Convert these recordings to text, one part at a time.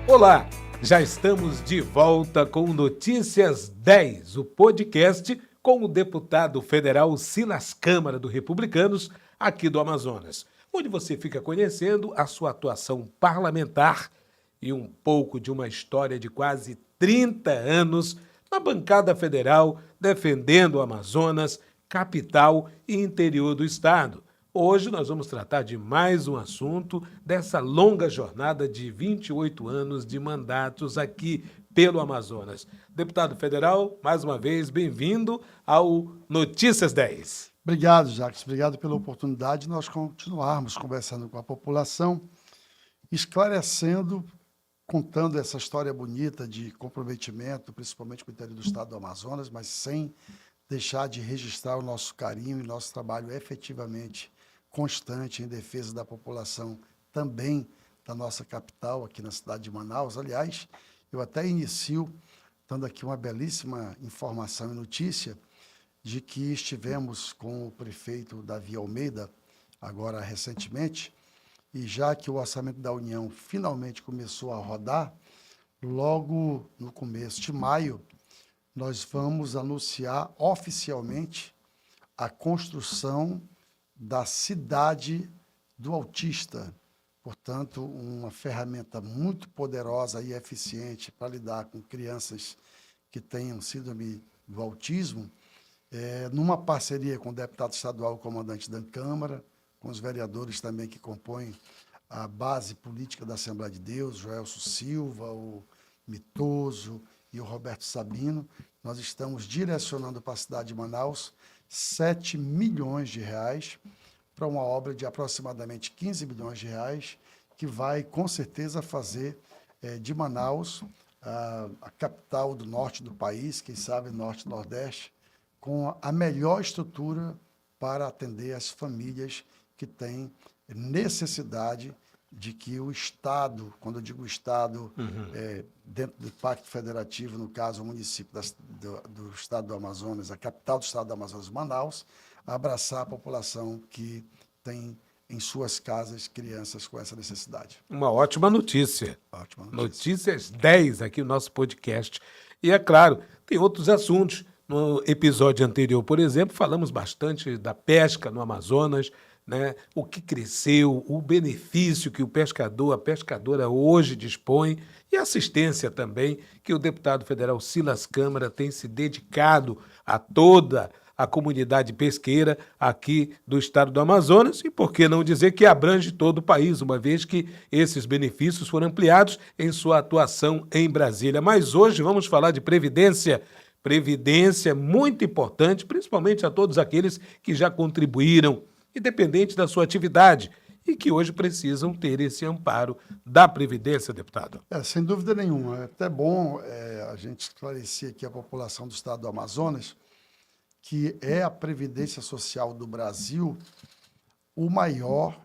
Olá, já estamos de volta com Notícias 10, o podcast com o deputado federal Silas Câmara do Republicanos, aqui do Amazonas, onde você fica conhecendo a sua atuação parlamentar e um pouco de uma história de quase 30 anos na bancada federal, defendendo o Amazonas, capital e interior do estado. Hoje nós vamos tratar de mais um assunto dessa longa jornada de 28 anos de mandatos aqui pelo Amazonas. Deputado federal, mais uma vez, bem-vindo ao Notícias 10. Obrigado, Jacques. Obrigado pela oportunidade de nós continuarmos conversando com a população, esclarecendo, contando essa história bonita de comprometimento, principalmente com o interior do estado do Amazonas, mas sem deixar de registrar o nosso carinho e nosso trabalho efetivamente constante em defesa da população também da nossa capital, aqui na cidade de Manaus. Aliás, eu até inicio dando aqui uma belíssima informação e notícia de que estivemos com o prefeito Davi Almeida, agora recentemente, e já que o orçamento da União finalmente começou a rodar, logo no começo de maio, nós vamos anunciar oficialmente a construção da cidade do autista. Portanto, uma ferramenta muito poderosa e eficiente para lidar com crianças que tenham síndrome do autismo, numa parceria com o deputado estadual, o comandante da Câmara, com os vereadores também que compõem a base política da Assembleia de Deus, Joelso Silva, o Mitoso e o Roberto Sabino. Nós estamos direcionando para a cidade de Manaus 7 milhões de reais para uma obra de aproximadamente 15 milhões de reais, que vai, com certeza, fazer de Manaus a capital do norte do país, quem sabe norte e nordeste, com a melhor estrutura para atender as famílias que têm necessidade de que o Estado, quando eu digo Estado, dentro do Pacto Federativo, no caso, o município do Estado do Amazonas, a capital do Estado do Amazonas, Manaus, abraçar a população que tem em suas casas crianças com essa necessidade. Uma ótima notícia. Ótima notícia. Notícias 10 aqui no nosso podcast. E é claro, tem outros assuntos. No episódio anterior, por exemplo, falamos bastante da pesca no Amazonas, né? O que cresceu, o benefício que o pescador, a pescadora hoje dispõe e a assistência também que o deputado federal Silas Câmara tem se dedicado a toda a comunidade pesqueira aqui do estado do Amazonas e, por que não dizer, que abrange todo o país, uma vez que esses benefícios foram ampliados em sua atuação em Brasília. Mas hoje vamos falar de previdência. Previdência muito importante, principalmente a todos aqueles que já contribuíram, independente da sua atividade, e que hoje precisam ter esse amparo da Previdência, deputado. Sem dúvida nenhuma. É até bom a gente esclarecer aqui a população do estado do Amazonas, que é a Previdência Social do Brasil o maior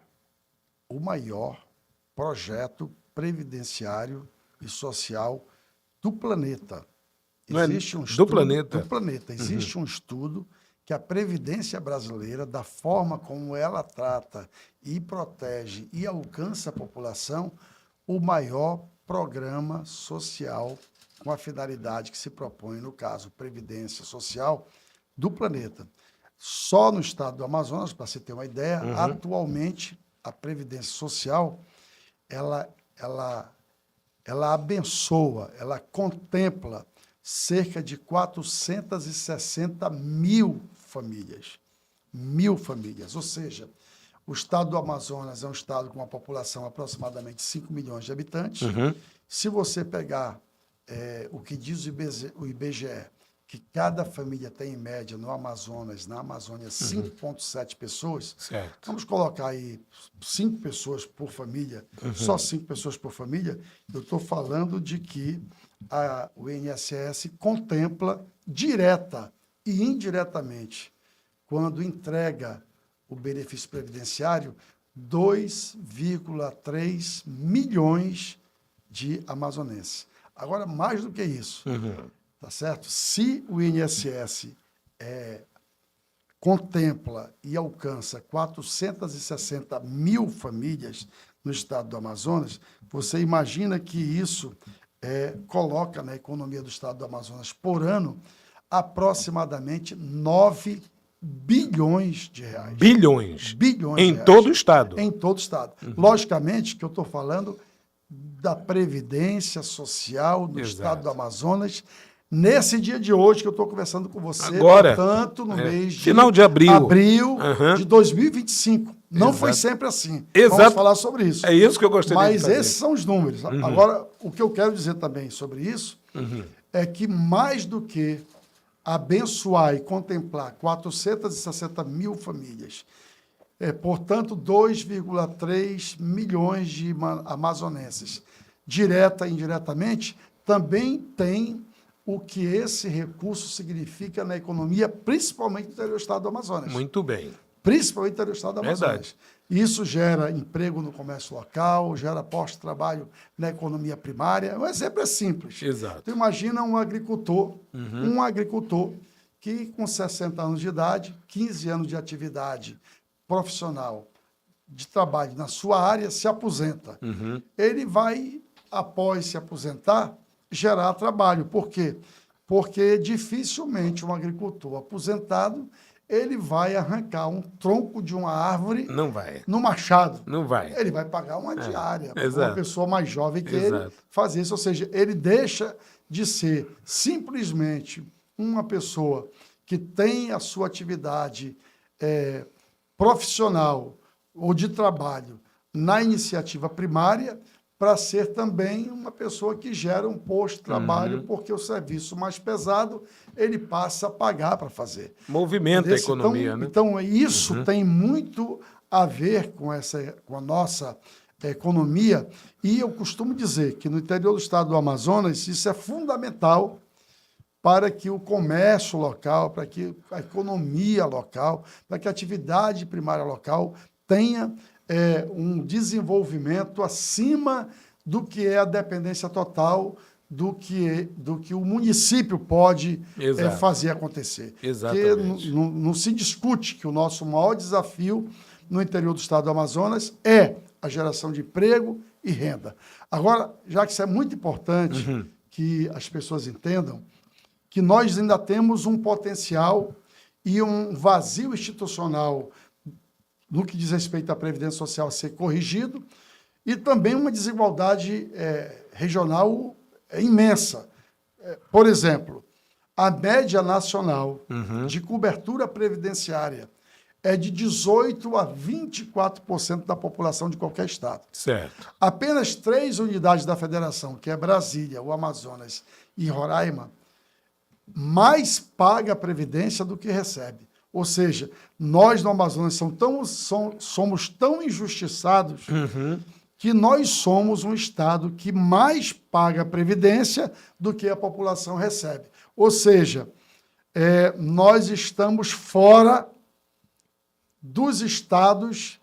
projeto previdenciário e social do planeta. Existe um estudo do planeta. Existe um estudo que a Previdência brasileira, da forma como ela trata e protege e alcança a população, o maior programa social com a finalidade que se propõe, no caso, Previdência Social do planeta. Só no estado do Amazonas, para você ter uma ideia, atualmente a Previdência Social, ela abençoa, ela contempla cerca de 460 mil famílias. Ou seja, o estado do Amazonas é um estado com uma população de aproximadamente 5 milhões de habitantes. Se você pegar o que diz o IBGE, que cada família tem, em média, no Amazonas, na Amazônia, 5,7 pessoas, certo. Vamos colocar aí 5 pessoas por família, só 5 pessoas por família, eu estou falando de que o INSS contempla direta e indiretamente, quando entrega o benefício previdenciário, 2,3 milhões de amazonenses. Agora, mais do que isso, tá certo? Se o INSS contempla e alcança 460 mil famílias no estado do Amazonas, você imagina que isso coloca na economia do estado do Amazonas por ano aproximadamente 9 bilhões de reais. Bilhões. Bilhões Em de reais. todo o estado. Em todo o estado. Logicamente que eu estou falando da Previdência Social do estado do Amazonas, nesse dia de hoje que eu estou conversando com você, agora, portanto, no mês de final de abril de 2025. Não Exato. foi sempre assim. Exato. Vamos falar sobre isso. É isso que eu gostaria de Mas fazer. esses são os números. Agora, o que eu quero dizer também sobre isso é que mais do que abençoar e contemplar 460 mil famílias, portanto, 2,3 milhões de amazonenses, direta e indiretamente, também tem o que esse recurso significa na economia, principalmente no interior do estado do Amazonas. Muito bem. Principalmente no interior do estado do Amazonas. Verdade. Isso gera emprego no comércio local, gera postos de trabalho na economia primária. O exemplo é simples. Exato. Tu imagina um agricultor que com 60 anos de idade, 15 anos de atividade profissional de trabalho na sua área, se aposenta. Ele vai, após se aposentar, gerar trabalho. Por quê? Porque dificilmente um agricultor aposentado ele vai arrancar um tronco de uma árvore Não vai. no machado. Não vai. Ele vai pagar uma diária para Exato. uma pessoa mais jovem que ele Exato. fazer isso. Ou seja, ele deixa de ser simplesmente uma pessoa que tem a sua atividade profissional ou de trabalho na iniciativa primária para ser também uma pessoa que gera um posto de trabalho, porque o serviço mais pesado ele passa a pagar para fazer. Movimenta a economia, né? Então, isso tem muito a ver com a nossa economia, e eu costumo dizer que no interior do estado do Amazonas isso é fundamental para que o comércio local, para que a economia local, para que a atividade primária local tenha um desenvolvimento acima do que é a dependência total do que o município pode fazer acontecer. Exatamente. Porque não se discute que o nosso maior desafio no interior do estado do Amazonas é a geração de emprego e renda. Agora, já que isso é muito importante que as pessoas entendam, que nós ainda temos um potencial e um vazio institucional no que diz respeito à Previdência Social a ser corrigido, e também uma desigualdade regional imensa. Por exemplo, a média nacional de cobertura previdenciária é de 18% a 24% da população de qualquer estado. Certo. Apenas 3 unidades da federação, que é Brasília, o Amazonas e Roraima, mais paga a previdência do que recebe. Ou seja, nós no Amazonas somos tão injustiçados que nós somos um estado que mais paga a previdência do que a população recebe. Ou seja, nós estamos fora dos estados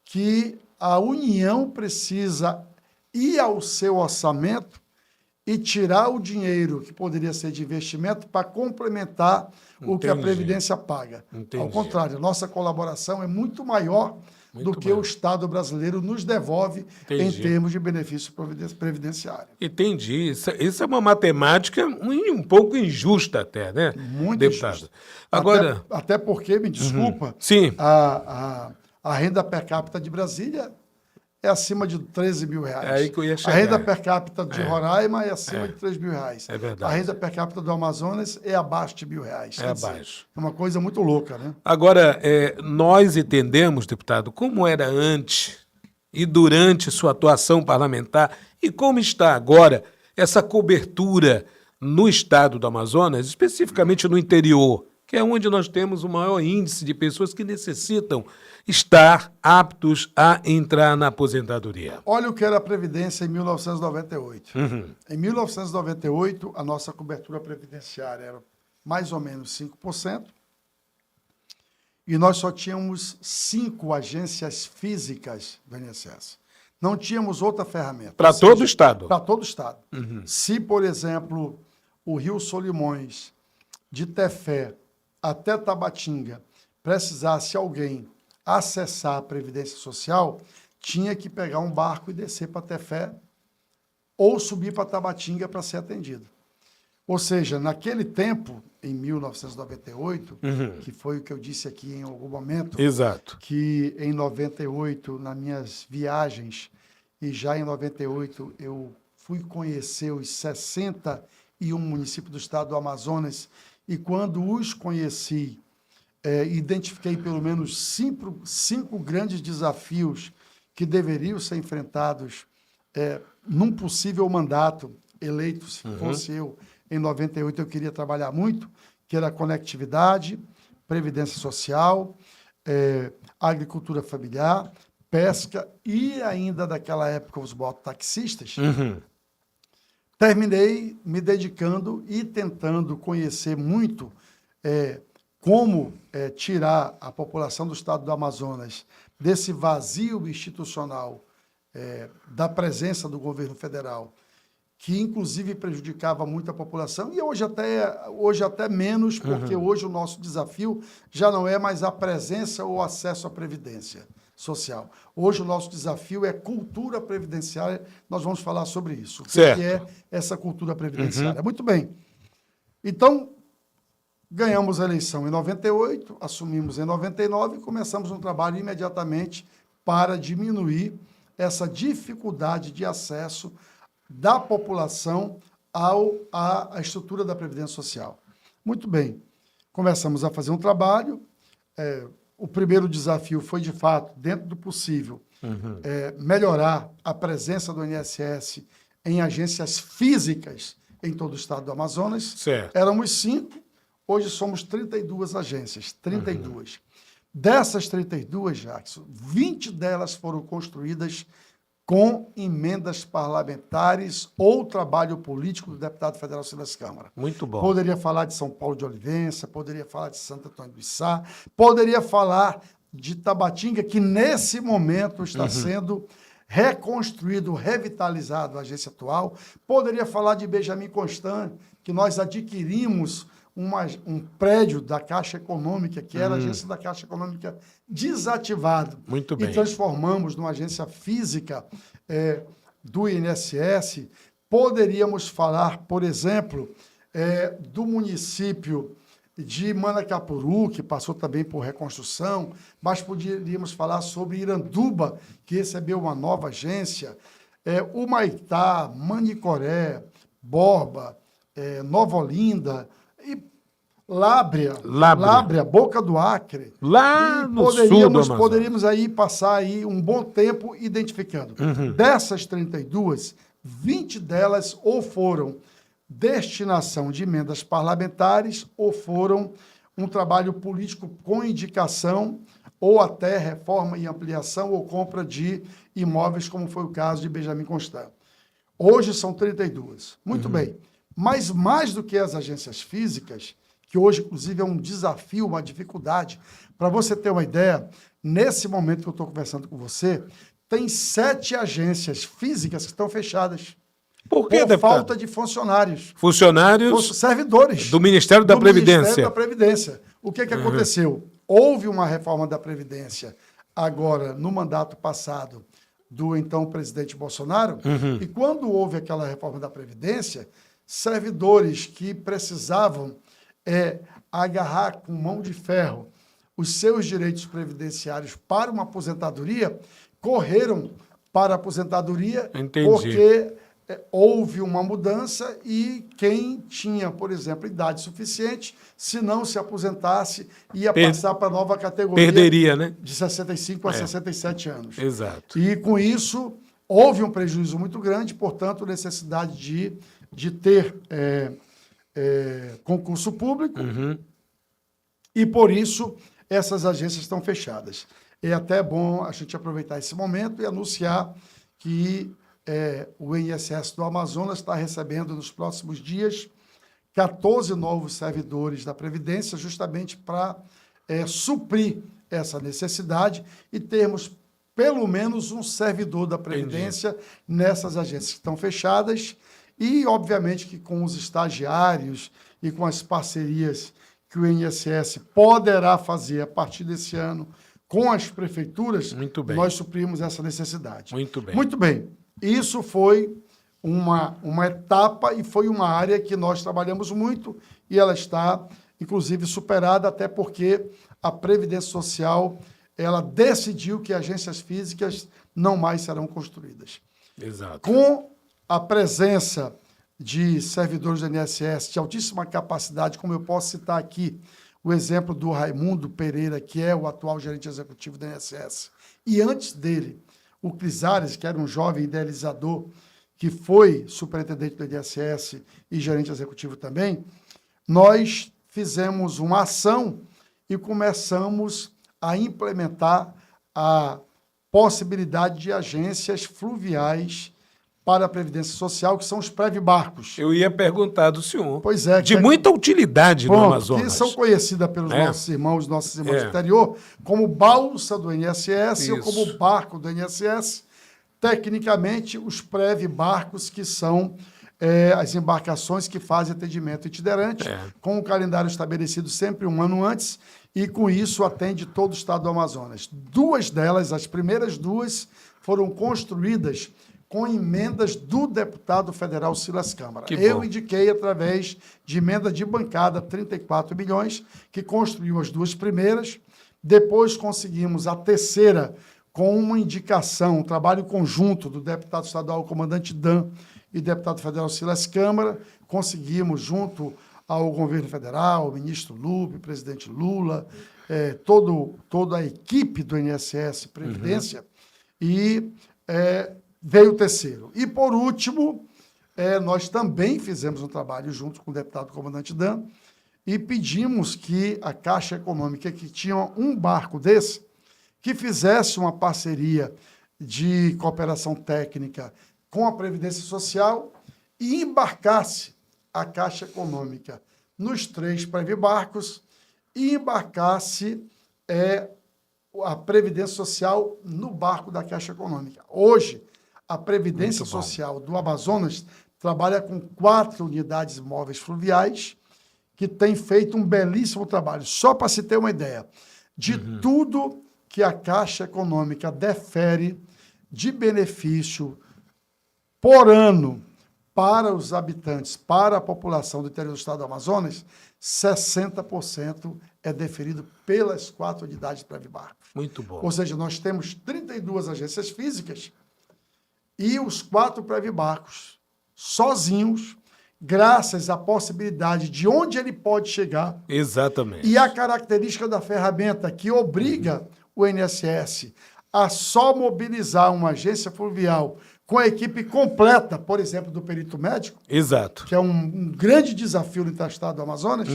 que a União precisa ir ao seu orçamento e tirar o dinheiro que poderia ser de investimento para complementar o que a Previdência paga. Ao contrário, nossa colaboração é muito maior do que o Estado brasileiro nos devolve em termos de benefício previdenciário. Entendi. Isso é uma matemática um pouco injusta até, né, muito deputado? Injusta. Agora... Até porque, me desculpa, Sim. A renda per capita de Brasília é acima de 13 mil reais. É aí que eu ia chegar. A renda per capita de Roraima é acima de 3 mil reais. É verdade. A renda per capita do Amazonas é abaixo de R$1.000. É abaixo. É uma coisa muito louca, né? Agora, nós entendemos, deputado, como era antes e durante sua atuação parlamentar e como está agora essa cobertura no estado do Amazonas, especificamente no interior, que é onde nós temos o maior índice de pessoas que necessitam estar aptos a entrar na aposentadoria. Olha o que era a Previdência em 1998. Em 1998, a nossa cobertura previdenciária era mais ou menos 5%, e nós só tínhamos 5 agências físicas do INSS. Não tínhamos outra ferramenta. Para todo o estado? Para todo o estado. Se, por exemplo, o Rio Solimões, de Tefé até Tabatinga, precisasse alguém acessar a Previdência Social, tinha que pegar um barco e descer para Tefé ou subir para Tabatinga para ser atendido. Ou seja, naquele tempo, em 1998, que foi o que eu disse aqui em algum momento, Exato. que em 98, nas minhas viagens, e já em 98 eu fui conhecer os 61 municípios do estado do Amazonas, e quando os conheci, identifiquei pelo menos cinco grandes desafios que deveriam ser enfrentados num possível mandato eleito, se fosse eu, em 98, eu queria trabalhar muito, que era a conectividade, previdência social, agricultura familiar, pesca e ainda daquela época os mototaxistas. Terminei me dedicando e tentando conhecer muito como tirar a população do estado do Amazonas desse vazio institucional da presença do governo federal, que inclusive prejudicava muito a população, e hoje até menos, porque hoje o nosso desafio já não é mais a presença ou acesso à previdência social. Hoje o nosso desafio é cultura previdenciária, nós vamos falar sobre isso. O que é essa cultura previdenciária? Muito bem. Então, ganhamos a eleição em 98, assumimos em 99 e começamos um trabalho imediatamente para diminuir essa dificuldade de acesso da população à estrutura da Previdência Social. Muito bem, começamos a fazer um trabalho. O primeiro desafio foi, de fato, dentro do possível, melhorar a presença do INSS em agências físicas em todo o estado do Amazonas. Certo. Éramos 5, hoje somos 32 agências, 32. Dessas 32, Jackson, 20 delas foram construídas com emendas parlamentares ou trabalho político do deputado federal Silas Câmara. Muito bom. Poderia falar de São Paulo de Olivença, poderia falar de Santo Antônio do Içá, poderia falar de Tabatinga, que nesse momento está sendo reconstruído, revitalizado a agência atual. Poderia falar de Benjamin Constant, que nós adquirimos um prédio da Caixa Econômica, que era a agência da Caixa Econômica desativado. Muito bem. E transformamos numa agência física do INSS. Poderíamos falar, por exemplo, do município de Manacapuru, que passou também por reconstrução, mas poderíamos falar sobre Iranduba, que recebeu uma nova agência, Humaitá, Manicoré, Borba, Nova Olinda, e Lábrea, Boca do Acre. Lá no sul do Amazonas. Poderíamos aí passar aí um bom tempo identificando. Dessas 32, 20 delas ou foram destinação de emendas parlamentares ou foram um trabalho político com indicação ou até reforma e ampliação ou compra de imóveis, como foi o caso de Benjamin Constant. Hoje são 32. Muito bem. Mas mais do que as agências físicas, que hoje, inclusive, é um desafio, uma dificuldade, para você ter uma ideia, nesse momento que eu estou conversando com você, tem 7 agências físicas que estão fechadas. Por quê, por falta de funcionários. Funcionários servidores do Ministério da Previdência. Ministério da Previdência. O que aconteceu? Houve uma reforma da Previdência agora, no mandato passado, do então presidente Bolsonaro, e quando houve aquela reforma da Previdência, servidores que precisavam agarrar com mão de ferro os seus direitos previdenciários para uma aposentadoria, correram para a aposentadoria. Entendi. Porque houve uma mudança e quem tinha, por exemplo, idade suficiente, se não se aposentasse, ia passar para a nova categoria. Perderia, né? De 65 a 67 anos. Exato. E com isso, houve um prejuízo muito grande, portanto, necessidade de ter concurso público, e por isso essas agências estão fechadas. É até bom a gente aproveitar esse momento e anunciar que o INSS do Amazonas está recebendo nos próximos dias 14 novos servidores da Previdência, justamente para suprir essa necessidade e termos pelo menos um servidor da Previdência nessas agências que estão fechadas. E, obviamente, que com os estagiários e com as parcerias que o INSS poderá fazer a partir desse ano com as prefeituras, Muito bem. nós suprimos essa necessidade. Muito bem. Muito bem. Isso foi uma etapa e foi uma área que nós trabalhamos muito e ela está, inclusive, superada, até porque a Previdência Social ela decidiu que agências físicas não mais serão construídas. Exato. Com a presença de servidores do INSS de altíssima capacidade, como eu posso citar aqui o exemplo do Raimundo Pereira, que é o atual gerente executivo do INSS, e antes dele, o Crisares, que era um jovem idealizador, que foi superintendente do INSS e gerente executivo também, nós fizemos uma ação e começamos a implementar a possibilidade de agências fluviais para a Previdência Social, que são os Previbarcos. Eu ia perguntar do senhor. Pois é. De muita utilidade no Amazonas. Que são conhecidas pelos nossos irmãos do interior como balsa do INSS ou como barco do INSS. Tecnicamente, os Previbarcos, que são as embarcações que fazem atendimento itinerante, com o calendário estabelecido sempre um ano antes, e com isso atende todo o estado do Amazonas. Duas delas, as primeiras duas, foram construídas com emendas do deputado federal Silas Câmara. Eu indiquei, através de emenda de bancada, 34 milhões, que construiu as duas primeiras. Depois conseguimos a terceira com uma indicação, um trabalho conjunto do deputado estadual comandante Dan e deputado federal Silas Câmara. Conseguimos, junto ao governo federal, o ministro Lupe, o presidente Lula, toda a equipe do INSS Previdência, e veio o terceiro. E, por último, nós também fizemos um trabalho junto com o deputado comandante Dan e pedimos que a Caixa Econômica, que tinha um barco desse, que fizesse uma parceria de cooperação técnica com a Previdência Social e embarcasse a Caixa Econômica nos 3 Previbarcos e embarcasse a Previdência Social no barco da Caixa Econômica. Hoje, a Previdência Social do Amazonas trabalha com 4 unidades móveis fluviais que tem feito um belíssimo trabalho. Só para se ter uma ideia de tudo que a Caixa Econômica defere de benefício por ano para os habitantes, para a população do interior do estado do Amazonas, 60% é deferido pelas 4 unidades Previbarcos. Muito bom. Ou seja, nós temos 32 agências físicas e os 4 Previbarcos sozinhos, graças à possibilidade de onde ele pode chegar. Exatamente. E a característica da ferramenta que obriga o INSS a só mobilizar uma agência fluvial com a equipe completa, por exemplo, do perito médico, Exato. que é um grande desafio no estado do Amazonas,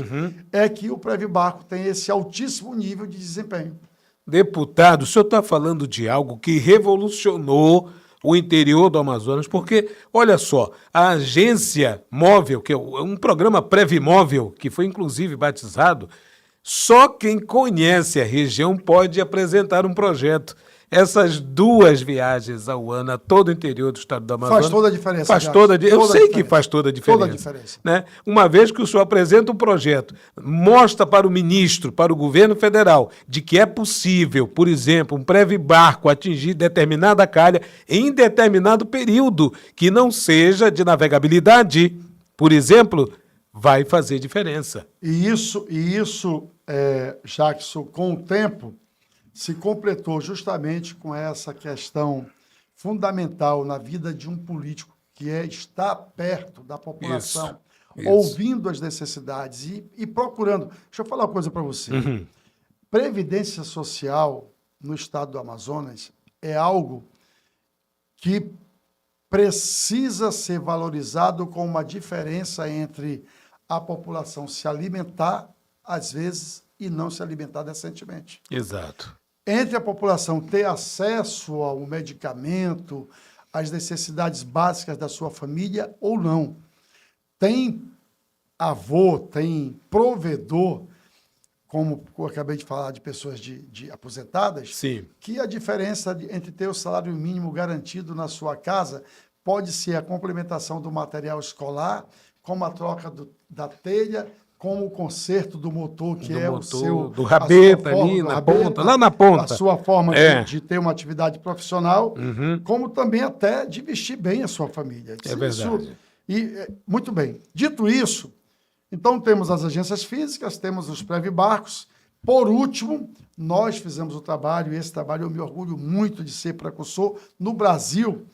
é que o Previbarco tem esse altíssimo nível de desempenho. Deputado, o senhor está falando de algo que revolucionou o interior do Amazonas, porque, olha só, a agência móvel, que é um programa Previmóvel, que foi inclusive batizado, só quem conhece a região pode apresentar um projeto. Essas 2 viagens ao ano a todo o interior do estado do Amazonas... Faz toda a diferença. Faz toda a diferença. Eu sei que faz toda a diferença. Toda a diferença. Né? Uma vez que o senhor apresenta um projeto, mostra para o ministro, para o governo federal, de que é possível, por exemplo, um Previbarco atingir determinada calha em determinado período, que não seja de navegabilidade, por exemplo, vai fazer diferença. E isso Jackson, com o tempo, se completou justamente com essa questão fundamental na vida de um político, que é estar perto da população, ouvindo as necessidades e procurando. Deixa eu falar uma coisa para você. Previdência Social no estado do Amazonas é algo que precisa ser valorizado com uma diferença entre a população se alimentar, às vezes, e não se alimentar decentemente. Exato. Entre a população ter acesso ao medicamento, às necessidades básicas da sua família ou não. Tem avô, tem provedor, como eu acabei de falar, de pessoas de aposentadas, Sim. que a diferença entre ter o salário mínimo garantido na sua casa pode ser a complementação do material escolar, como a troca da telha, como o conserto do motor, que Do é o motor, seu... do a rabeta sua forma, ali do na rabeta, ponta, lá na ponta. a sua forma É. de ter uma atividade profissional, Uhum. como também até de vestir bem a sua família. É verdade. Muito bem. Dito isso, então temos as agências físicas, temos os Previbarcos. Por último, nós fizemos o trabalho, e esse trabalho eu me orgulho muito de ser precursor no Brasil,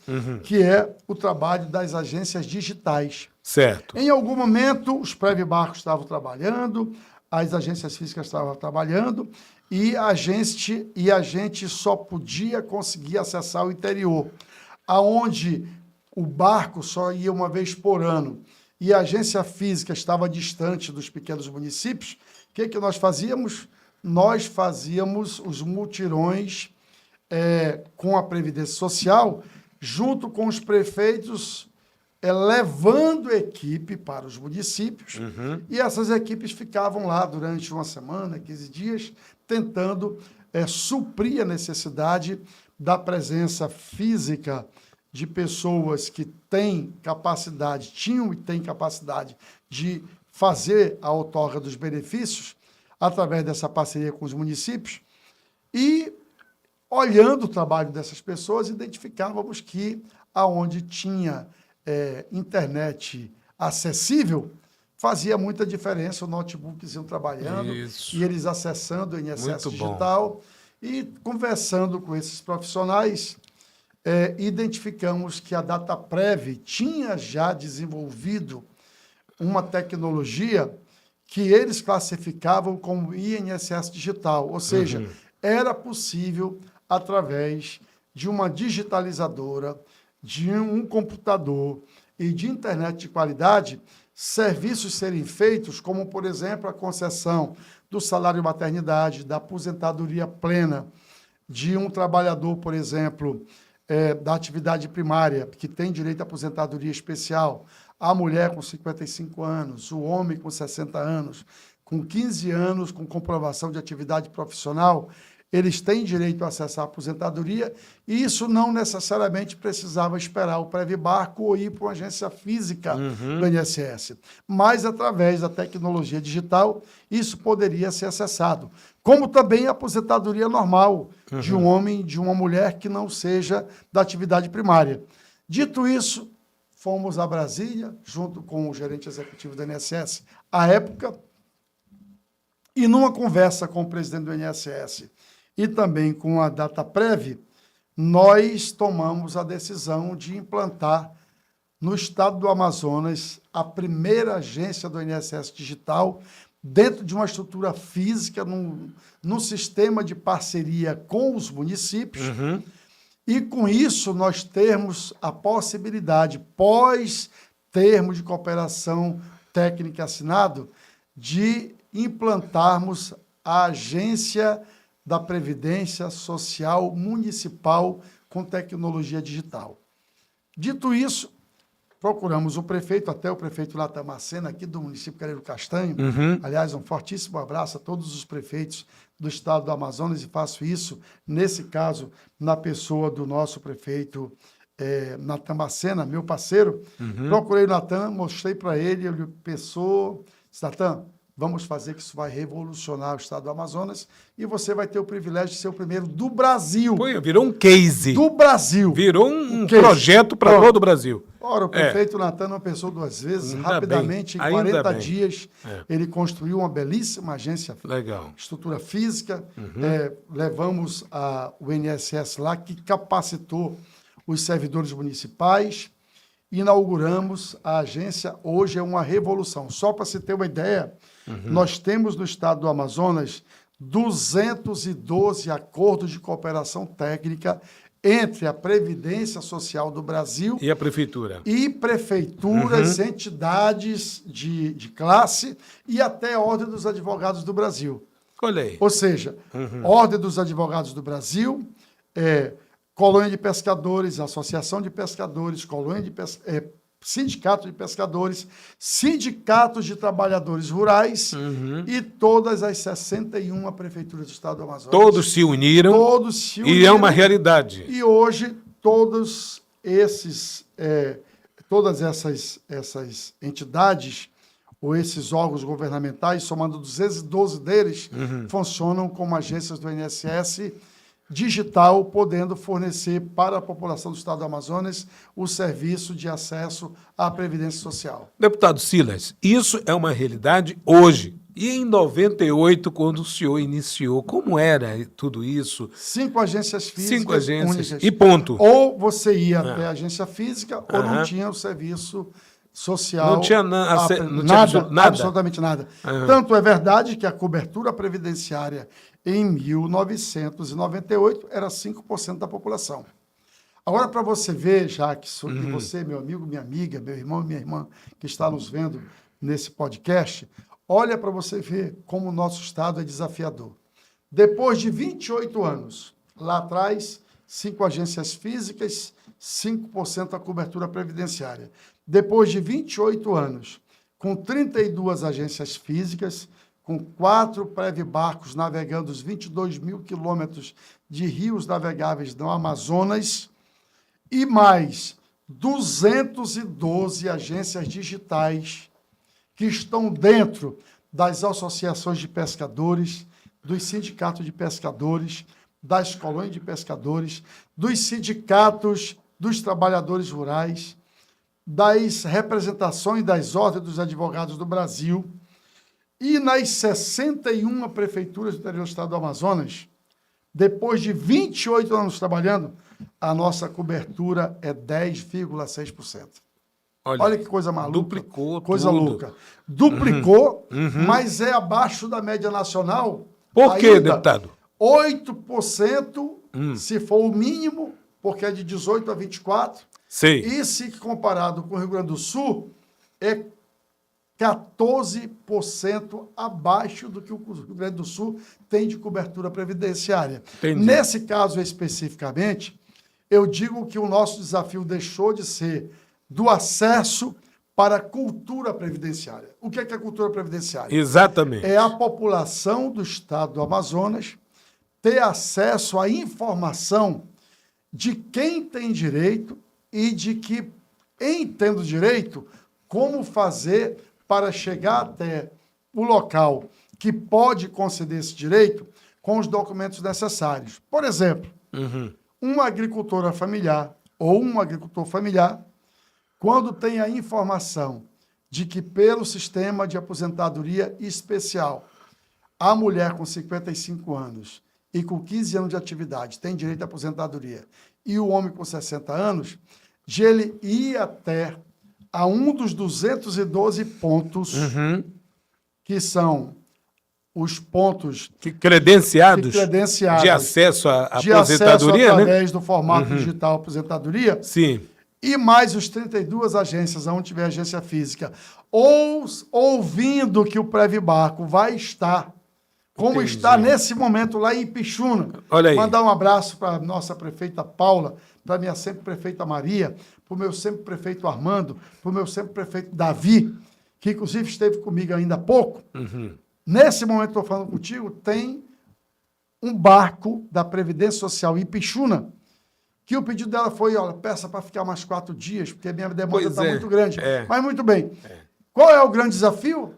que é o trabalho das agências digitais. Certo. Em algum momento, os Previbarcos estavam trabalhando, as agências físicas estavam trabalhando, e a gente só podia conseguir acessar o interior, aonde o barco só ia uma vez por ano e a agência física estava distante dos pequenos municípios. O que nós fazíamos? Nós fazíamos os mutirões com a Previdência Social, junto com os prefeitos, levando equipe para os municípios, e essas equipes ficavam lá durante uma semana, 15 dias, tentando suprir a necessidade da presença física de pessoas que tinham e têm capacidade de fazer a outorga dos benefícios através dessa parceria com os municípios. E, olhando o trabalho dessas pessoas, identificávamos que aonde tinha internet acessível, fazia muita diferença o notebookzinho trabalhando. Isso. E eles acessando o INSS muito digital. Bom. E conversando com esses profissionais, identificamos que a Dataprev tinha já desenvolvido uma tecnologia que eles classificavam como INSS digital, ou seja, era possível, através de uma digitalizadora, de um computador e de internet de qualidade, serviços serem feitos, como, por exemplo, a concessão do salário maternidade, da aposentadoria plena, de um trabalhador, por exemplo, da atividade primária, que tem direito à aposentadoria especial, a mulher com 55 anos, o homem com 60 anos, com 15 anos, com comprovação de atividade profissional, eles têm direito a acessar a aposentadoria, e isso não necessariamente precisava esperar o Previbarco ou ir para uma agência física do INSS. Mas, através da tecnologia digital, isso poderia ser acessado. Como também a aposentadoria normal de um homem e de uma mulher que não seja da atividade primária. Dito isso, fomos a Brasília, junto com o gerente executivo do INSS, à época, e numa conversa com o presidente do INSS e também com a Dataprev, nós tomamos a decisão de implantar no estado do Amazonas a primeira agência do INSS digital dentro de uma estrutura física, num sistema de parceria com os municípios. E com isso nós termos a possibilidade, pós termo de cooperação técnica assinado, de implantarmos a agência da Previdência Social Municipal com tecnologia digital. Dito isso, procuramos o prefeito, até o prefeito Natan Macena, aqui do município Careiro Castanho. Aliás, um fortíssimo abraço a todos os prefeitos do estado do Amazonas, e faço isso, nesse caso, na pessoa do nosso prefeito Natan Macena, meu parceiro. Procurei o Natan, mostrei para ele, ele pensou, Natan, vamos fazer que isso vai revolucionar o estado do Amazonas e você vai ter o privilégio de ser o primeiro do Brasil. Pô, virou um case. Do Brasil. Virou um projeto para todo o Brasil. Ora, o prefeito Natan não pensou duas vezes, rapidamente, em 40 dias, ele construiu uma belíssima agência. Legal. Estrutura física, levamos o INSS lá, que capacitou os servidores municipais, inauguramos a agência. Hoje é uma revolução. Só para se ter uma ideia, nós temos no estado do Amazonas 212 acordos de cooperação técnica entre a Previdência Social do Brasil e a Prefeitura. E prefeituras, entidades de classe e até a Ordem dos Advogados do Brasil. Olha aí. Ou seja, Ordem dos Advogados do Brasil, Colônia de Pescadores, Associação de Pescadores, Sindicato de Pescadores, Sindicatos de Trabalhadores Rurais e todas as 61 prefeituras do estado do Amazonas. Todos se uniram. Todos se uniram. E é uma realidade. E hoje todas essas entidades ou esses órgãos governamentais, somando 212 deles, funcionam como agências do INSS digital, podendo fornecer para a população do estado do Amazonas o serviço de acesso à Previdência Social. Deputado Silas, isso é uma realidade hoje. E em 98, quando o senhor iniciou, como era tudo isso? 5 agências físicas 5 agências únicas. e ponto. Ou você ia até a agência física, ou não Aham. tinha o serviço social. Não tinha não tinha nada, nada. Absolutamente nada. Aham. Tanto é verdade que a cobertura previdenciária em 1998 era 5% da população. Agora, para você ver, Jackson, e você, meu amigo, minha amiga, meu irmão e minha irmã, que está nos vendo nesse podcast, olha para você ver como o nosso estado é desafiador. Depois de 28 anos, lá atrás, 5 agências físicas, 5% da cobertura previdenciária. Depois de 28 anos, com 32 agências físicas, com 4 Previbarcos navegando os 22 mil quilômetros de rios navegáveis no Amazonas, e mais 212 agências digitais que estão dentro das associações de pescadores, dos sindicatos de pescadores, das colônias de pescadores, dos sindicatos dos trabalhadores rurais, das representações das ordens dos advogados do Brasil e nas 61 prefeituras do interior do estado do Amazonas. Depois de 28 anos trabalhando, a nossa cobertura é 10,6%. Olha que coisa maluca. Duplicou coisa tudo. louca. Duplicou, mas é abaixo da média nacional. Por quê, deputado? 8%, se for o mínimo, porque é de 18 a 24. Sei. E se comparado com o Rio Grande do Sul, é 14% abaixo do que o Rio Grande do Sul tem de cobertura previdenciária. Entendi. Nesse caso especificamente, eu digo que o nosso desafio deixou de ser do acesso para a cultura previdenciária. O que é a cultura previdenciária? Exatamente. É a população do estado do Amazonas ter acesso à informação de quem tem direito e de que, em tendo direito, como fazer para chegar até o local que pode conceder esse direito com os documentos necessários. Por exemplo, uma agricultora familiar ou um agricultor familiar, quando tem a informação de que pelo sistema de aposentadoria especial, a mulher com 55 anos e com 15 anos de atividade tem direito à aposentadoria e o homem com 60 anos, de ele ir até a um dos 212 pontos, que são os pontos Credenciados credenciados de acesso à de aposentadoria, acesso né? através do formato digital aposentadoria, Sim. e mais os 32 agências, onde tiver agência física, ou ouvindo que o Previbarco vai estar, como Entendi. está nesse momento lá em Ipixuna. Olha aí. Mandar um abraço para a nossa prefeita Paula, para a minha sempre prefeita Maria, para o meu sempre prefeito Armando, para o meu sempre prefeito Davi, que inclusive esteve comigo ainda há pouco. Nesse momento que estou falando contigo, tem um barco da Previdência Social em Ipixuna, que o pedido dela foi, olha, peça para ficar mais 4 dias, porque a minha demanda Pois está é, muito grande. é. Mas muito bem. Qual é o grande desafio?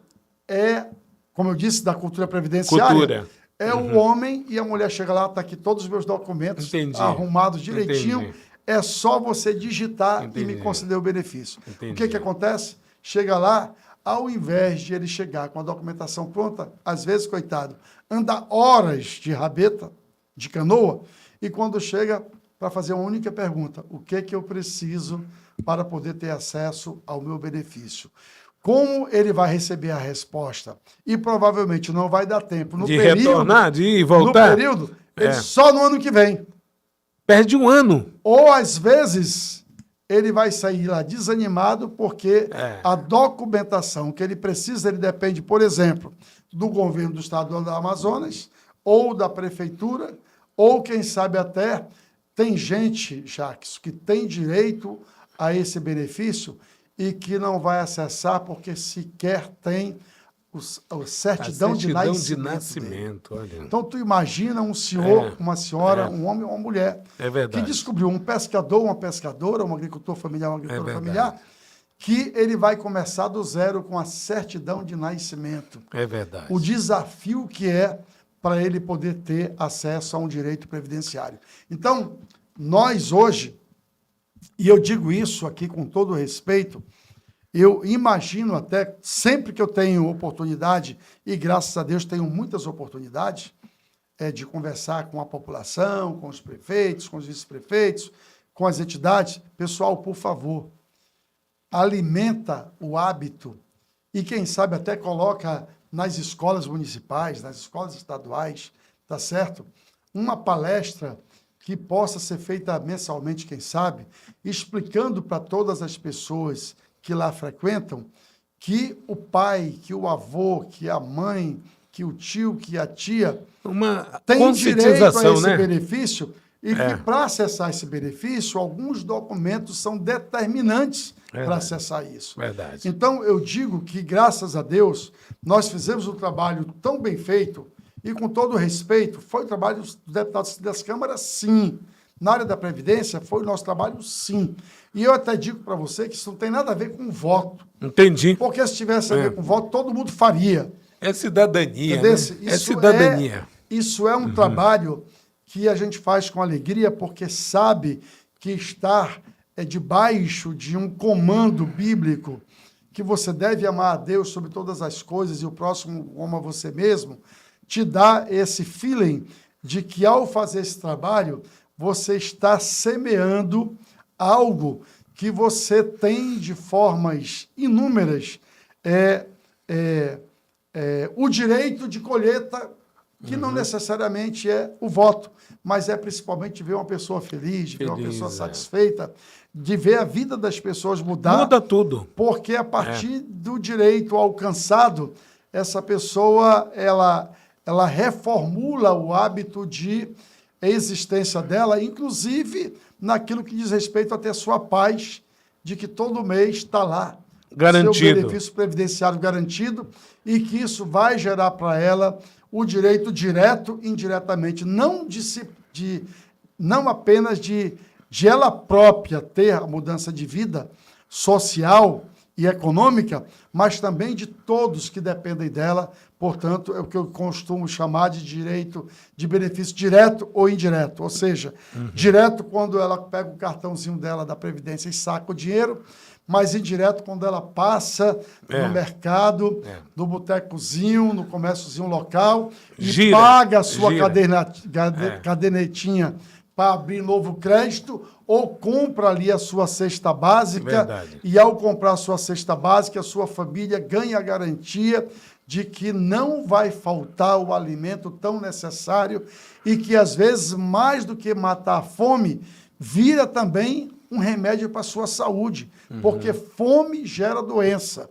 É, como eu disse, da cultura previdenciária. Cultura. É o homem e a mulher chega lá, está aqui todos os meus documentos Entendi. arrumados direitinho. Entendi. É só você digitar e me Entendi. conceder o benefício. Entendi. O que que acontece? Chega lá, ao invés de ele chegar com a documentação pronta, às vezes, coitado, anda horas de rabeta, de canoa, e quando chega para fazer uma única pergunta, o que que eu preciso para poder ter acesso ao meu benefício? Como ele vai receber a resposta? E provavelmente não vai dar tempo. No De período, retornar, de ir e voltar? No período, ele É. só no ano que vem. Perde um ano. Ou, às vezes, ele vai sair lá desanimado porque a documentação que ele precisa, ele depende, por exemplo, do governo do estado do Amazonas, ou da prefeitura, ou, quem sabe, até tem gente, Jacques, que tem direito a esse benefício e que não vai acessar porque sequer tem a certidão de nascimento. nascimento, olha. Então, tu imagina um senhor, uma senhora, um homem ou uma mulher É verdade. que descobriu um pescador, uma pescadora, um agricultor familiar, uma agricultora É verdade. familiar, que ele vai começar do zero com a certidão de nascimento. É verdade. O desafio que é para ele poder ter acesso a um direito previdenciário. Então, nós hoje, e eu digo isso aqui com todo respeito, eu imagino até, sempre que eu tenho oportunidade, e graças a Deus tenho muitas oportunidades, de conversar com a população, com os prefeitos, com os vice-prefeitos, com as entidades, pessoal, por favor, alimenta o hábito e, quem sabe, até coloca nas escolas municipais, nas escolas estaduais, tá certo? Uma palestra que possa ser feita mensalmente, quem sabe, explicando para todas as pessoas que lá frequentam que o pai, que o avô, que a mãe, que o tio, que a tia Uma tem direito a esse né? benefício e que, para acessar esse benefício, alguns documentos são determinantes para acessar isso. Verdade. Então, eu digo que, graças a Deus, nós fizemos um trabalho tão bem feito e, com todo respeito, foi o trabalho dos deputados das câmaras, sim. Na área da Previdência, foi o nosso trabalho, sim. E eu até digo para você que isso não tem nada a ver com voto. Entendi. Porque se tivesse a ver com voto, todo mundo faria. É cidadania, né? É Isso cidadania. Isso é um trabalho que a gente faz com alegria, porque sabe que estar debaixo de um comando bíblico, que você deve amar a Deus sobre todas as coisas e o próximo como a você mesmo, te dá esse feeling de que, ao fazer esse trabalho, você está semeando algo que você tem de formas inúmeras, o direito de colheita, que não necessariamente é o voto, mas é principalmente ver uma pessoa feliz, de ver uma pessoa satisfeita, de ver a vida das pessoas mudar. Muda tudo. Porque a partir do direito alcançado, essa pessoa, ela reformula o hábito de existência dela, inclusive naquilo que diz respeito a ter sua paz, de que todo mês está lá garantido, seu benefício previdenciário garantido, e que isso vai gerar para ela o direito direto e indiretamente, não apenas de ela própria ter a mudança de vida social e econômica, mas também de todos que dependem dela. Portanto, é o que eu costumo chamar de direito de benefício direto ou indireto, ou seja, direto quando ela pega o cartãozinho dela da Previdência e saca o dinheiro, mas indireto quando ela passa no mercado, no botecozinho, no comérciozinho local, e paga a sua cadernetinha para abrir novo crédito, ou compra ali a sua cesta básica, e ao comprar a sua cesta básica, a sua família ganha a garantia de que não vai faltar o alimento tão necessário e que, às vezes, mais do que matar a fome, vira também um remédio para a sua saúde, porque fome gera doença.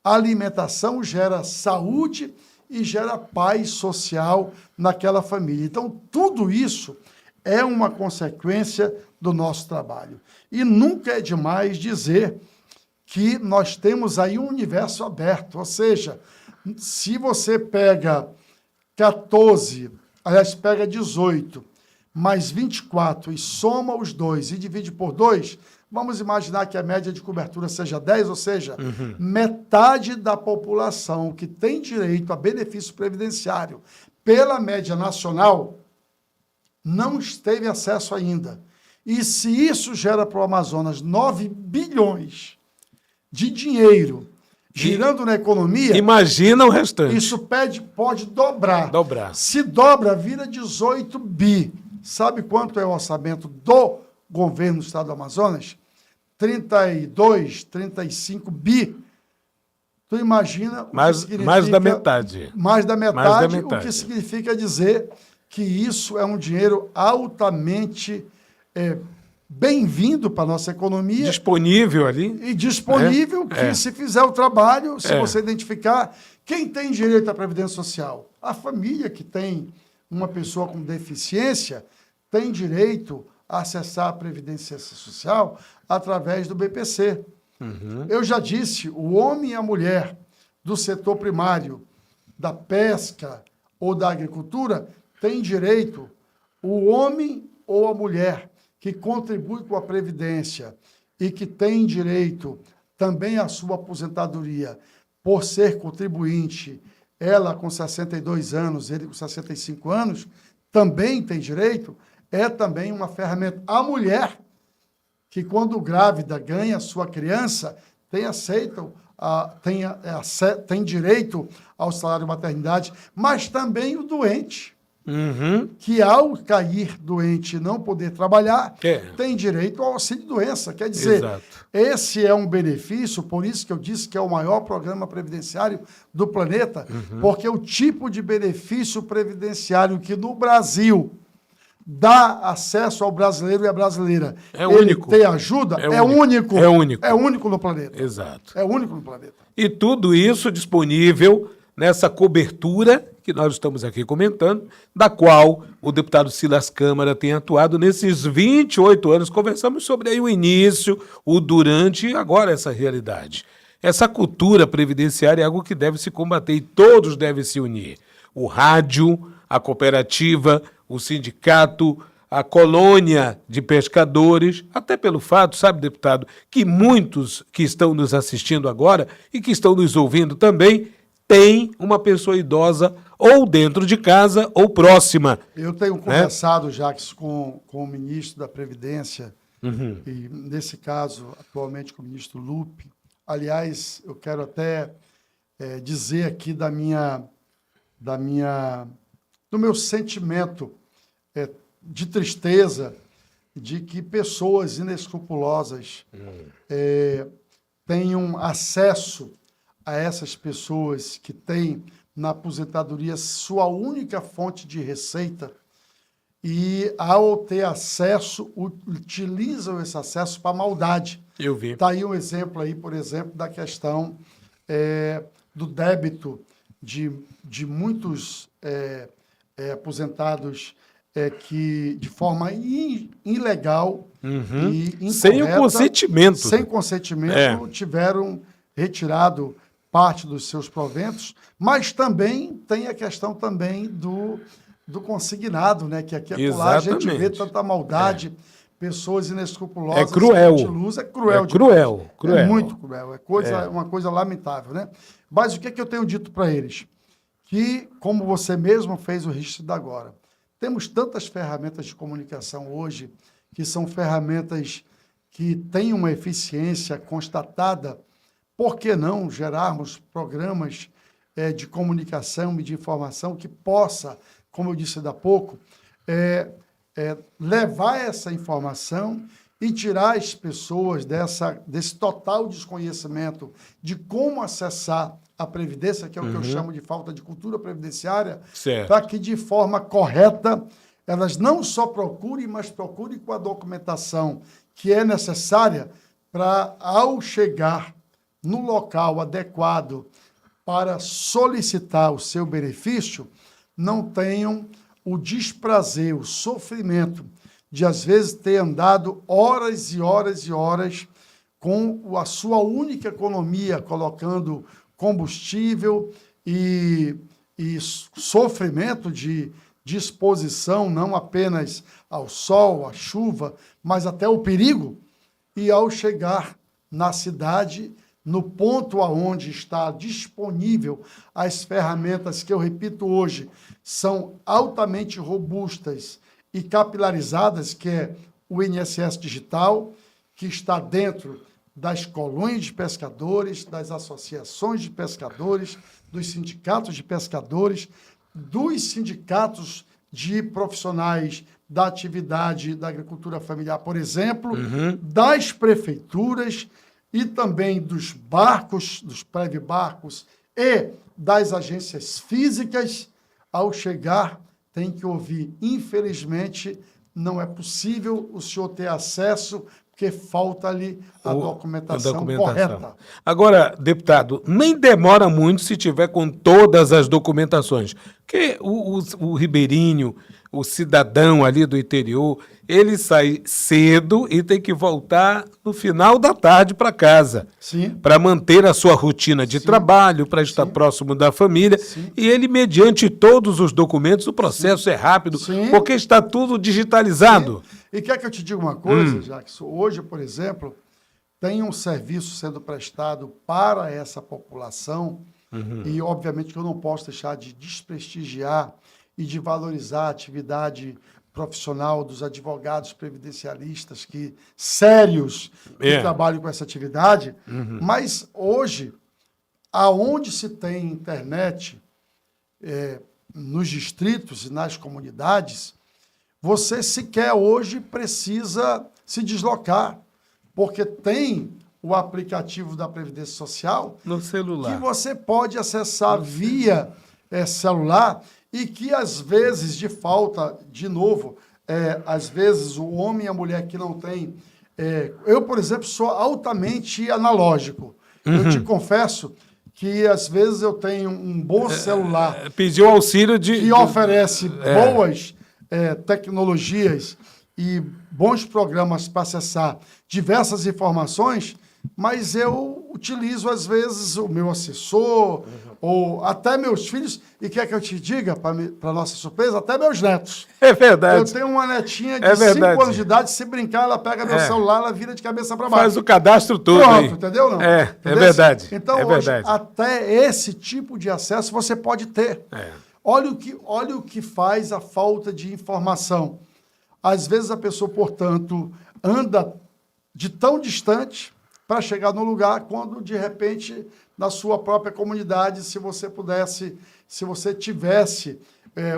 A alimentação gera saúde e gera paz social naquela família. Então, tudo isso é uma consequência do nosso trabalho. E nunca é demais dizer que nós temos aí um universo aberto, ou seja, se você pega 18, mais 24 e soma os dois e divide por 2, vamos imaginar que a média de cobertura seja 10, ou seja, metade da população que tem direito a benefício previdenciário pela média nacional não teve acesso ainda. E se isso gera para o Amazonas 9 bilhões de dinheiro girando na economia... Imagina o restante. Isso pode dobrar. Dobrar. Se dobra, vira 18 bi. Sabe quanto é o orçamento do governo do estado do Amazonas? 32, 35 bi. Tu imagina... Mais da metade. Mais da metade, o que significa dizer que isso é um dinheiro altamente bem-vindo para a nossa economia. Disponível ali. E disponível que, se fizer o trabalho, se você identificar, quem tem direito à Previdência Social? A família que tem uma pessoa com deficiência tem direito a acessar a Previdência Social através do BPC. Eu já disse, o homem e a mulher do setor primário, da pesca ou da agricultura, têm direito, o homem ou a mulher que contribui com a Previdência e que tem direito também a sua aposentadoria, por ser contribuinte, ela com 62 anos, ele com 65 anos, também tem direito, é também uma ferramenta. A mulher, que quando grávida ganha sua criança, tem direito ao salário de maternidade, mas também o doente, que ao cair doente e não poder trabalhar, tem direito ao auxílio-doença. Quer dizer, esse é um benefício, por isso que eu disse que é o maior programa previdenciário do planeta, porque o tipo de benefício previdenciário que no Brasil dá acesso ao brasileiro e à brasileira. É único. Ter ajuda é único. É único. É único no planeta. Exato. É único no planeta. E tudo isso disponível nessa cobertura que nós estamos aqui comentando, da qual o deputado Silas Câmara tem atuado nesses 28 anos. Conversamos sobre aí o início, o durante e agora essa realidade. Essa cultura previdenciária é algo que deve se combater e todos devem se unir. O rádio, a cooperativa, o sindicato, a colônia de pescadores, até pelo fato, sabe, deputado, que muitos que estão nos assistindo agora e que estão nos ouvindo também têm uma pessoa idosa ou dentro de casa ou próxima. Eu tenho conversado, Jacques, com o ministro da Previdência, e nesse caso, atualmente, com o ministro Lupe. Aliás, eu quero até dizer aqui do meu sentimento de tristeza de que pessoas inescrupulosas tenham acesso a essas pessoas que têm na aposentadoria sua única fonte de receita e, ao ter acesso, utilizam esse acesso para maldade. Eu vi. Está aí um exemplo aí, por exemplo, da questão do débito de muitos aposentados que, de forma ilegal e incorreta, sem o consentimento. Sem consentimento, tiveram retirado parte dos seus proventos, mas também tem a questão também do consignado, né? Que aqui a gente vê tanta maldade, pessoas inescrupulosas. É cruel. É cruel. Cruel. É muito cruel. Uma coisa lamentável, né? Mas o que eu tenho dito para eles? Que, como você mesmo fez o registro agora, temos tantas ferramentas de comunicação hoje que são ferramentas que têm uma eficiência constatada. Por que não gerarmos programas de comunicação e de informação que possa, como eu disse há pouco, levar essa informação e tirar as pessoas desse total desconhecimento de como acessar a Previdência, que é o que eu chamo de falta de cultura previdenciária, para que, de forma correta, elas não só procurem, mas procurem com a documentação que é necessária para, ao chegar no local adequado para solicitar o seu benefício, não tenham o desprazer, o sofrimento de, às vezes, ter andado horas e horas e horas com a sua única economia, colocando combustível e sofrimento de exposição, não apenas ao sol, à chuva, mas até o perigo, e ao chegar na cidade, no ponto aonde está disponível as ferramentas que, eu repito hoje, são altamente robustas e capilarizadas, que é o INSS Digital, que está dentro das colônias de pescadores, das associações de pescadores, dos sindicatos de pescadores, dos sindicatos de profissionais da atividade da agricultura familiar, por exemplo, das prefeituras e também dos barcos, dos pré-barcos e das agências físicas. Ao chegar, tem que ouvir, infelizmente, não é possível o senhor ter acesso, porque falta-lhe a documentação correta. Agora, deputado, nem demora muito se tiver com todas as documentações. Porque o ribeirinho, o cidadão ali do interior, ele sai cedo e tem que voltar no final da tarde para casa. Para manter a sua rotina de trabalho, para estar próximo da família. E ele, mediante todos os documentos, o processo é rápido, porque está tudo digitalizado. E quer que eu te diga uma coisa, Jackson? Hoje, por exemplo, tem um serviço sendo prestado para essa população e, obviamente, que eu não posso deixar de desprestigiar e de valorizar a atividade profissional dos advogados previdencialistas sérios que trabalham com essa atividade, mas hoje, aonde se tem internet, nos distritos e nas comunidades, você sequer hoje precisa se deslocar, porque tem o aplicativo da Previdência Social no celular, que você pode acessar via celular e que, às vezes, de falta, de novo, às vezes o homem e a mulher que não tem... eu, por exemplo, sou altamente analógico. Eu te confesso que, às vezes, eu tenho um bom celular... Pediu auxílio que oferece boas tecnologias e bons programas para acessar diversas informações, mas eu utilizo, às vezes, o meu assessor ou até meus filhos, e quer que eu te diga, para nossa surpresa, até meus netos. É verdade. Eu tenho uma netinha de 5 anos de idade, se brincar, ela pega meu celular, ela vira de cabeça para baixo. Faz o cadastro todo. Pronto, aí. Entendeu? Não? É verdade. Então, hoje, até esse tipo de acesso você pode ter. Olha o que faz a falta de informação. Às vezes a pessoa, portanto, anda de tão distante para chegar no lugar, quando, de repente, na sua própria comunidade, se você tivesse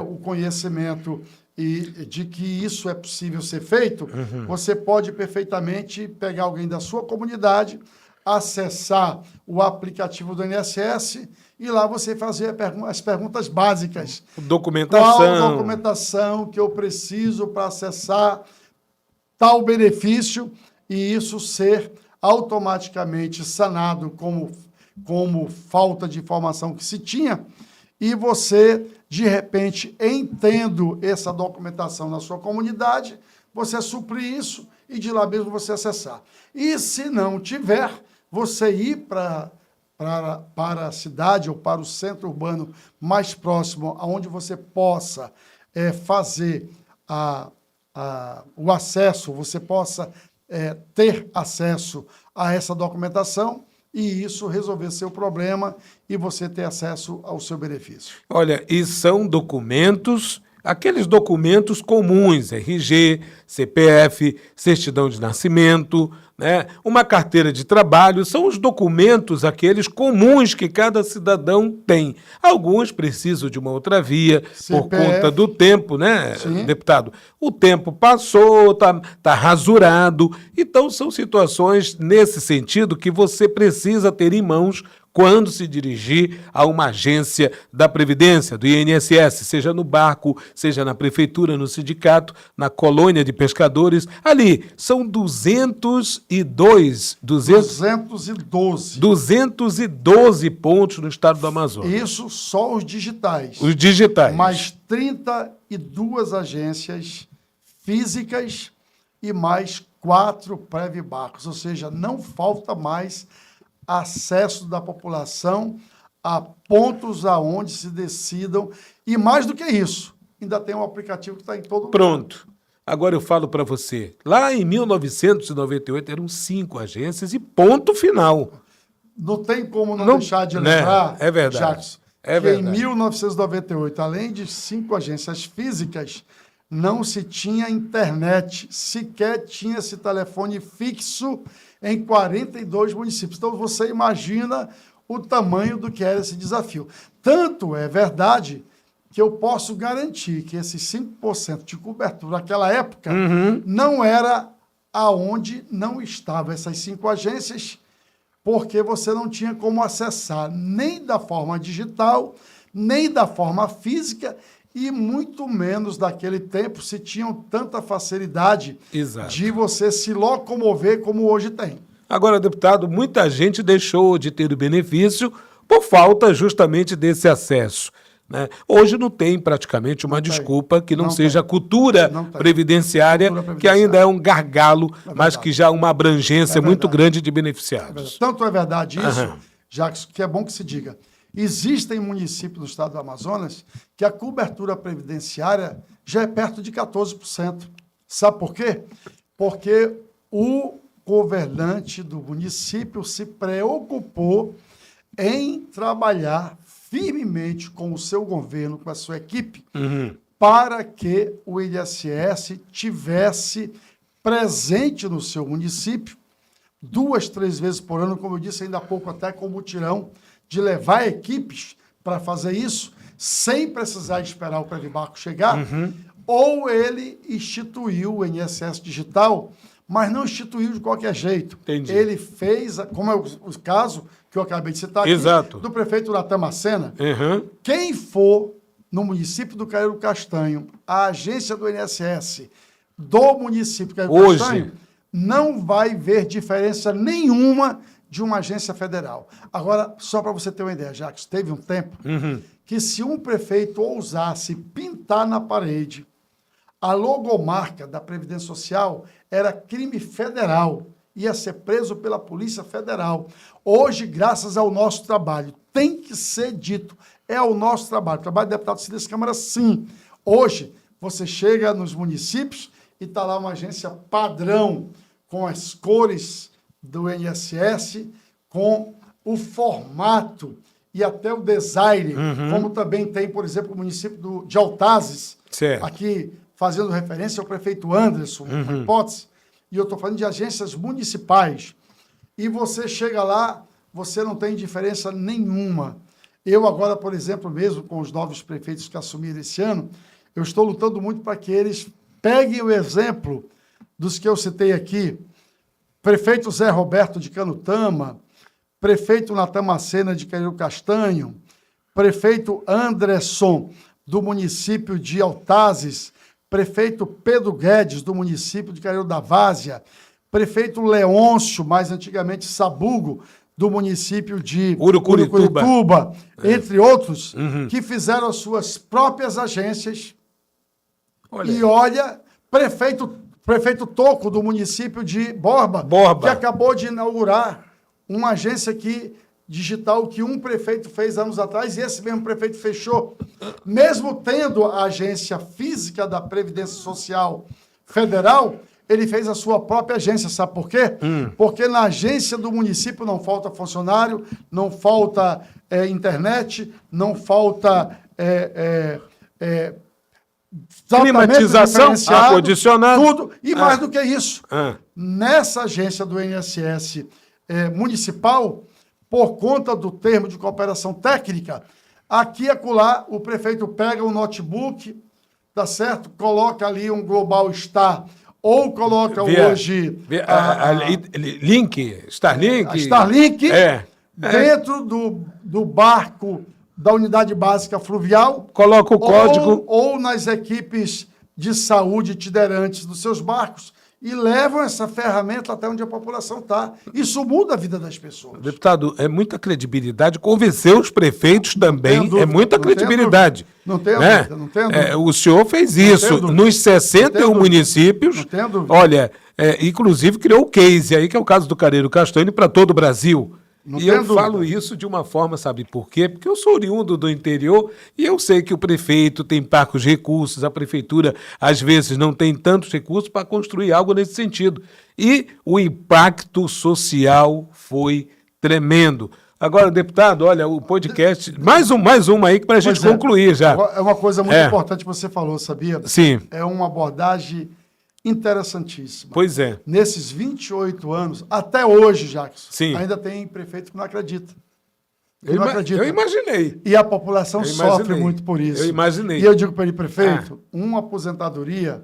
o conhecimento de que isso é possível ser feito, você pode perfeitamente pegar alguém da sua comunidade, acessar o aplicativo do INSS e lá você fazer as perguntas básicas. Documentação. Qual documentação que eu preciso para acessar tal benefício, e isso ser automaticamente sanado como falta de informação que se tinha, e você, de repente, entendo essa documentação na sua comunidade, você suprir isso e de lá mesmo você acessar. E se não tiver, você ir para a cidade ou para o centro urbano mais próximo, onde você possa fazer o acesso, você possa ter acesso a essa documentação e isso resolver seu problema e você ter acesso ao seu benefício. Olha, e são documentos, aqueles documentos comuns, RG, CPF, certidão de nascimento, né? Uma carteira de trabalho, são os documentos, aqueles comuns que cada cidadão tem. Alguns precisam de uma outra via, CPF, por conta do tempo, né, sim, deputado? O tempo passou, tá rasurado, então são situações nesse sentido que você precisa ter em mãos quando se dirigir a uma agência da Previdência, do INSS, seja no barco, seja na prefeitura, no sindicato, na colônia de pescadores. Ali são 212 pontos no estado do Amazonas. Isso só os digitais. Os digitais. Mais 32 agências físicas e mais 4 pré-barcos, ou seja, não falta mais acesso da população a pontos aonde se decidam, e mais do que isso, ainda tem um aplicativo que está em todo lugar. Pronto. Agora eu falo para você, lá em 1998 eram 5 agências e ponto final. Não tem como não deixar de lembrar, é verdade, Jackson, em 1998, além de 5 agências físicas, não se tinha internet, sequer tinha-se telefone fixo em 42 municípios. Então, você imagina o tamanho do que era esse desafio. Tanto é verdade que eu posso garantir que esses 5% de cobertura naquela época não era aonde não estavam essas 5 agências, porque você não tinha como acessar nem da forma digital, nem da forma física, e muito menos naquele tempo se tinham tanta facilidade de você se locomover como hoje tem. Agora, deputado, muita gente deixou de ter o benefício por falta justamente desse acesso, né? Hoje não tem praticamente uma desculpa que não seja a cultura previdenciária, que ainda é um gargalo, mas que já há uma abrangência muito grande de beneficiados. Tanto é verdade isso, Jackson, que é bom que se diga. Existem municípios no estado do Amazonas que a cobertura previdenciária já é perto de 14%. Sabe por quê? Porque o governante do município se preocupou em trabalhar firmemente com o seu governo, com a sua equipe, para que o INSS tivesse presente no seu município 2, 3 vezes por ano, como eu disse ainda há pouco, até com o mutirão de levar equipes para fazer isso, sem precisar esperar o Previbarco chegar, ou ele instituiu o INSS Digital, mas não instituiu de qualquer jeito. Entendi. Ele fez, como é o caso que eu acabei de citar aqui, Exato. do prefeito Natan Macena. Uhum. Quem for no município do Careiro Castanho, a agência do INSS do município do Careiro Hoje. Castanho, não vai ver diferença nenhuma de uma agência federal. Agora, só para você ter uma ideia, Jacques, teve um tempo que se um prefeito ousasse pintar na parede a logomarca da Previdência Social, era crime federal, ia ser preso pela Polícia Federal. Hoje, graças ao nosso trabalho, tem que ser dito, é o nosso trabalho, o trabalho do deputado Cílias Câmara, sim. Hoje, você chega nos municípios e está lá uma agência padrão, com as cores do INSS, com o formato e até o design, como também tem, por exemplo, o município de Altazes, Certo. aqui fazendo referência ao prefeito Anderson, uma hipótese, e eu estou falando de agências municipais, e você chega lá, você não tem diferença nenhuma. Eu agora, por exemplo, mesmo com os novos prefeitos que assumiram esse ano, eu estou lutando muito para que eles peguem o exemplo dos que eu citei aqui, prefeito Zé Roberto de Canutama, prefeito Natan Macena de Careiro Castanho, prefeito Anderson do município de Altazes, prefeito Pedro Guedes, do município de Careiro da Várzea, prefeito Leôncio, mais antigamente Sabugo, do município de Urucurituba, entre outros, que fizeram as suas próprias agências. Olha. E olha, prefeito Toco, do município de Borba, que acabou de inaugurar uma agência digital que um prefeito fez anos atrás, e esse mesmo prefeito fechou. Mesmo tendo a agência física da Previdência Social Federal, ele fez a sua própria agência. Sabe por quê? Porque na agência do município não falta funcionário, não falta internet, não falta climatização, ar-condicionado, tudo. E mais do que isso, nessa agência do INSS municipal, por conta do termo de cooperação técnica, aqui e acolá, o prefeito pega um notebook, tá certo? Coloca ali um Global Star, ou coloca hoje... Starlink. A Starlink, dentro do barco da unidade básica fluvial. Coloca o código. Ou nas equipes de saúde itinerantes dos seus barcos, e levam essa ferramenta até onde a população está. Isso muda a vida das pessoas. Deputado, é muita credibilidade. Convencer os prefeitos também é muita credibilidade. Não tem dúvida, não tem dúvida. O senhor fez isso nos 61 municípios. Não tem dúvida. Olha, inclusive criou o case aí, que é o caso do Careiro Castanho, para todo o Brasil. E eu falo isso de uma forma, sabe por quê? Porque eu sou oriundo do interior e eu sei que o prefeito tem parcos recursos, a prefeitura às vezes não tem tantos recursos para construir algo nesse sentido. E o impacto social foi tremendo. Agora, deputado, olha, o podcast, mais uma aí para a gente concluir já. É uma coisa muito importante que você falou, sabia? Sim. É uma abordagem interessantíssima. Pois é. Nesses 28 anos, até hoje, Jacques, Sim. ainda tem prefeito que não acredita. Eu imaginei. E a população sofre muito por isso. Eu imaginei. E eu digo para ele, prefeito, uma aposentadoria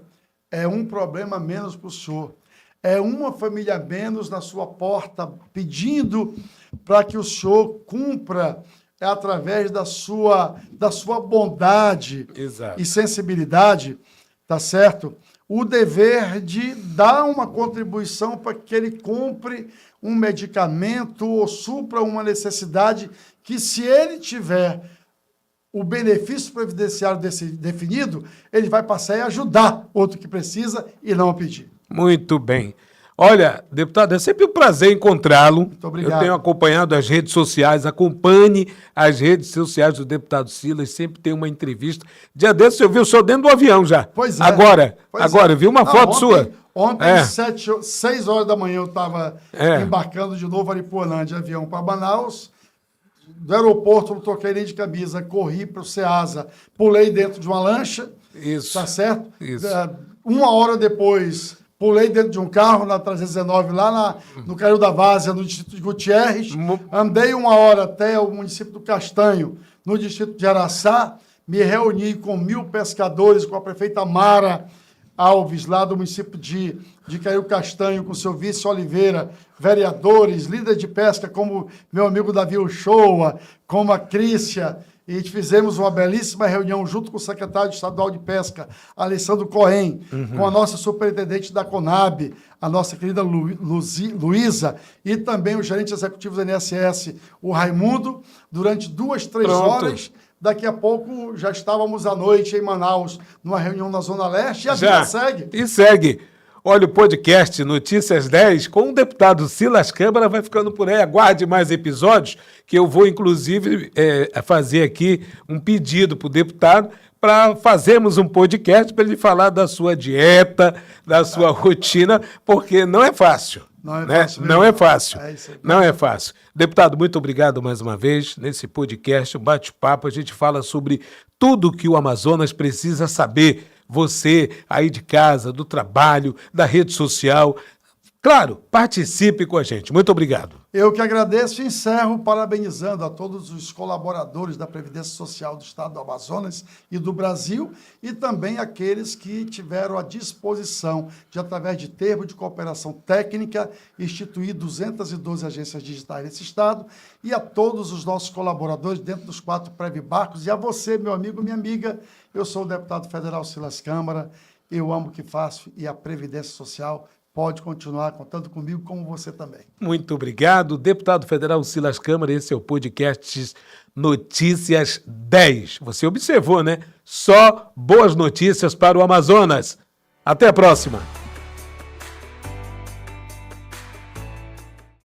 é um problema menos para o senhor. É uma família menos na sua porta pedindo para que o senhor cumpra através da sua bondade e sensibilidade, tá certo? O dever de dar uma contribuição para que ele compre um medicamento ou supra uma necessidade que, se ele tiver o benefício previdenciário definido, ele vai passar a ajudar outro que precisa e não a pedir. Muito bem. Olha, deputado, é sempre um prazer encontrá-lo. Muito obrigado. Eu tenho acompanhado as redes sociais, acompanhe as redes sociais do deputado Cílias, sempre tem uma entrevista. Dia desse eu vi o senhor dentro do avião já. Pois é. Agora, eu vi uma foto sua. Ontem, 6 horas da manhã, eu estava embarcando de novo Aripuanã de avião para Manaus. Do aeroporto, não toquei nem de camisa, corri para o Ceasa, pulei dentro de uma lancha. Isso. Tá certo? Isso. 1 hora depois, pulei dentro de um carro na 319, lá no Caiu da Várzea, no distrito de Gutierrez. Andei 1 hora até o município do Castanho, no distrito de Araçá. Me reuni com 1.000 pescadores, com a prefeita Mara Alves, lá do município de Caiu Castanho, com seu vice Oliveira, vereadores, líderes de pesca, como meu amigo Davi Uchoa, como a Crícia, e fizemos uma belíssima reunião junto com o secretário estadual de pesca, Alessandro Cohen, com a nossa superintendente da Conab, a nossa querida Luísa, e também o gerente executivo do INSS, o Raimundo, durante 2, 3 horas. Daqui a pouco já estávamos à noite em Manaus, numa reunião na Zona Leste, e a vida segue. E segue. Olha, o podcast Notícias 10 com o deputado Silas Câmara vai ficando por aí. Aguarde mais episódios, que eu vou, inclusive, fazer aqui um pedido para o deputado para fazermos um podcast para ele falar da sua dieta, da sua rotina, porque não é fácil. Não é né? fácil. Não é fácil. Isso. Não é fácil. Deputado, muito obrigado mais uma vez. Nesse podcast, um bate-papo, a gente fala sobre tudo que o Amazonas precisa saber. Você aí de casa, do trabalho, da rede social. Claro, participe com a gente. Muito obrigado. Eu que agradeço e encerro parabenizando a todos os colaboradores da Previdência Social do Estado do Amazonas e do Brasil e também aqueles que tiveram a disposição de, através de termo de cooperação técnica, instituir 212 agências digitais nesse Estado e a todos os nossos colaboradores dentro dos 4 Previbarcos e a você, meu amigo, minha amiga. Eu sou o deputado federal Silas Câmara, eu amo o que faço e a Previdência Social pode continuar contando comigo, como você também. Muito obrigado, deputado federal Silas Câmara. Esse é o podcast Notícias 10. Você observou, né? Só boas notícias para o Amazonas. Até a próxima.